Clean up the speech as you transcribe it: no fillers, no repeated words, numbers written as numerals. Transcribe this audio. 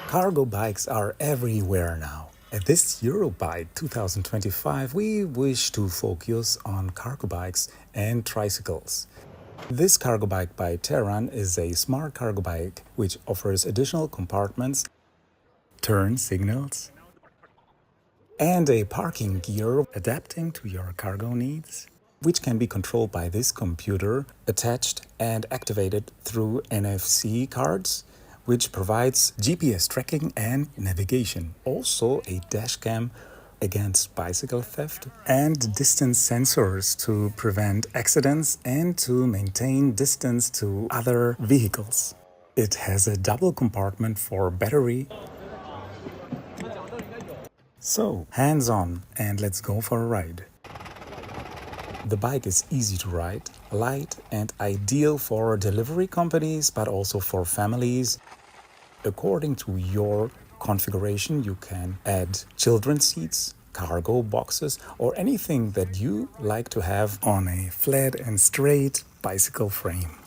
Cargo bikes are everywhere now. At this Eurobike 2025, we wish to focus on cargo bikes and tricycles. This cargo bike by Terran is a smart cargo bike which offers additional compartments, turn signals, and a parking gear adapting to your cargo needs, which can be controlled by this computer attached and activated through NFC cards, which provides GPS tracking and navigation. Also a dashcam against bicycle theft and distance sensors to prevent accidents and to maintain distance to other vehicles. It has a double compartment for battery. So, hands on and let's go for a ride. The bike is easy to ride, light and ideal for delivery companies, but also for families. According to your configuration, you can add children's seats, cargo boxes, or anything that you like to have on a flat and straight bicycle frame.